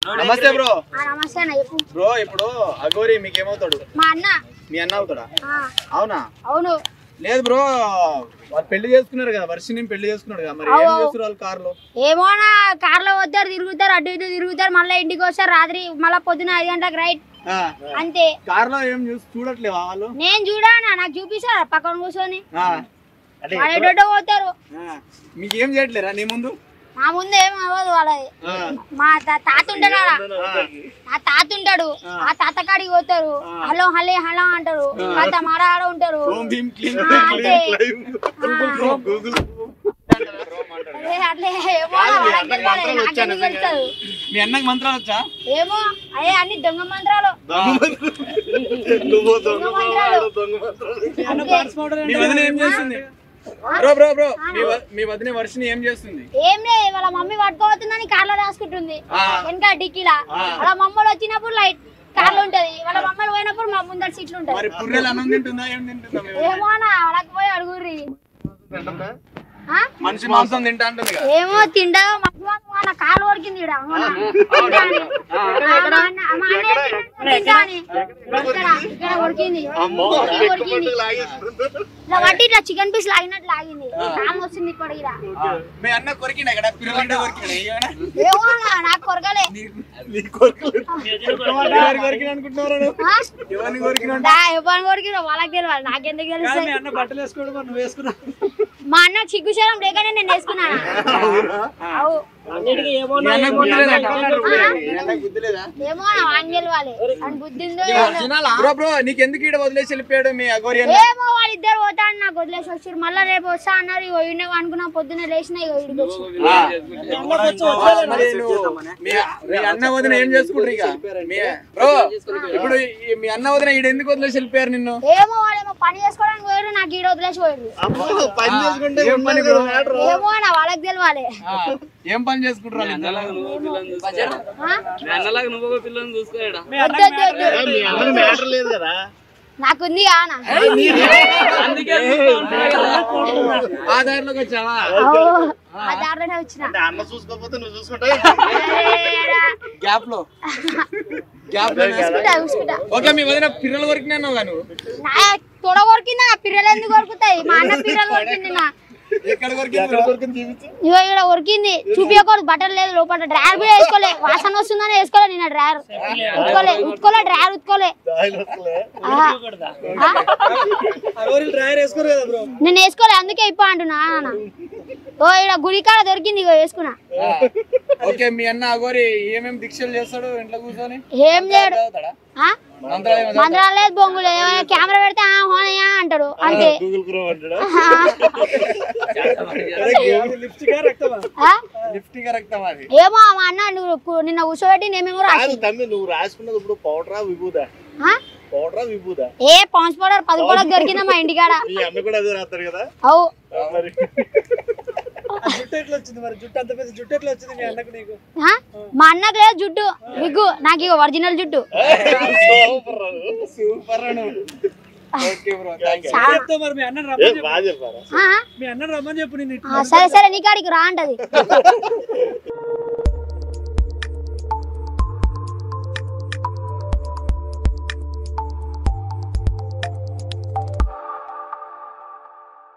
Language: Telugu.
నమస్తే బ్రో. నమస్తే అన్న చెప్పు. బ్రో ఇప్పుడు అగోరి మీకేమవుతాడు? మా అన్న. మీ అన్న అవుతాడా? అవునా? అవును. లేదు బ్రో, వాళ్ళు పెళ్లి చేసుకున్నారు కదా, వర్షిని పెళ్లి చేసుకున్నాడు కదా, మరి ఏం చేస్తారు వాళ్ళు కార్లో? ఏమోనా కార్లో వస్తారు, తిరుగుతారు, అటు ఇటు తిరుగుతారు, మళ్ళీ ఇంటికి వస్తారు రాత్రి, మళ్ళీ పొద్దున 5 గంటలకు రైట్ అంతే. కార్లో ఏం చూడట్లేవా వాళ్ళు? నేను చూడానా, నాకు చూపిస్తారా పక్కన కూర్చొని పోతారు. మీకేం చేయట్లేరా నీ ముందు? మా ముందు ఏం అవ్వదు వాళ్ళది. మా తాత ఉంటాడు, ఆ తాత ఉంటాడు, ఆ తాత కాడికి పోతారు, హలో హలే హలో అంటారు, తాత మాడ ఆడ ఉంటారు. మీ అన్నకి మంత్రాలు వచ్చా? ఏమో అయ్యే అన్ని దొంగ మంత్రాలు. మీ వదిన ఏం చేస్తుంది? బ్రో బ్రో బ్రో, మీ వదిన వర్షిని ఏం చేస్తుంది? ఏం లేదు, వాళ్ళ మమ్మీ పట్టుకోవద్దని కార్లో రాసుకుంటుంది వెనక డిక్కీలా. వాళ్ళ మమ్మల్ని వచ్చినప్పుడు లైట్ కార్లు ఉంటది, వాళ్ళ మమ్మల్ని పోయినప్పుడు మా ముందర సీట్లు ఉంటాయి. ఏమో వాళ్ళకి పోయి అడుగుర్రి. మనిషి మాంసం తింటా అంటుంది. ఏమో తింటా కాలు కొరికింది ఇలా బట్టి ఇట్లా చికెన్ పీస్ లాగినట్టు లాగింది, కాలు వస్తుంది ఇప్పుడు ఇలా. ఏమో నాకు కొరకలే. ఎవరిని కొరికినా వాళ్ళకి తెలియాలి, నాకెందుకు తెలుసు? మా అన్న సిగ్గుశరం లేకనే నేను వేసుకున్నాను. ఏమో ఆంగల్ వాళ్ళే బుద్ధి నీకెందుకు ఈడ వదిలేసి వెళ్ళిపోయాడు మీ అగోరి? ఏమో వాళ్ళిద్దరు పోతాడు, నాకు వదిలేసి వచ్చారు. మళ్ళీ రేపు వస్తా అన్నారు, ఇగో అనుకున్నా పొద్దున్న లేచిన మీ అన్న వదిన ఏం చేసుకుంటారు ఇక? ఇప్పుడు మీ అన్న వదిన ఈడ ఎందుకు వదిలేసి వెళ్ళిపోయారు నిన్ను? ఏమో వాళ్ళేమో పని చేసుకోవడానికి పోయారు, నాకు ఈడ వదిలేసి పోయారు. ఏమో వాళ్ళకి తెలియాలి ఏం పని చేసుకుంటారు? నాకుంది ఆధార్లోకి వచ్చావా? ఆధార్లోనే వచ్చిన. అన్న చూసుకోకపోతే నువ్వు చూసుకుంటా గ్యాప్ లో ఓకే. మీ వదిన పిల్లల వరకు నువ్వు తొడ కొరికిందా? పిల్లలు ఎందుకు కొరుకుతాయి? మా అన్న పిల్లలు కొరికింది. ఇగో ఇక్కడ కొరికింది, చూపించకూడదు. బట్టలు లేదు లోపల, డ్రైవర్ కూడా వేసుకోలే, వాసన వస్తుందని వేసుకోలే. నిన్న డ్రైవర్ ఉత్కోలే డ్రైవర్ ఉత్కోలే. నేను వేసుకోలే, అందుకే ఇప్ప అంటున్నా. ఓ ఇక్కడ గుడికాడ దొరికింది, ఇగో వేసుకున్నా. ఓకే. మీ అన్న అగోరి ఏమేమి దీక్షలు చేస్తాడు ఇంట్లో కూర్చొని? ఏం లేడు, మంత్రాలు లేదు, బొంగులు. కెమెరా పెడితే హోనయ్యా అంటాడు అంతే. ఏమో మా అన్న నిన్న కూర్చోబెట్టి నేమేమో ఏ పాన్స్ పౌడర్ 10 రూపాయలకు దొరికిందా మా ఇంటికాడ. అవు మా అన్నకు లేదు జుట్టు, విగ్గు. నాకు ఇక ఒరిజినల్ జుట్టు. సరే సరే, నీ కాడికి రా అంటది.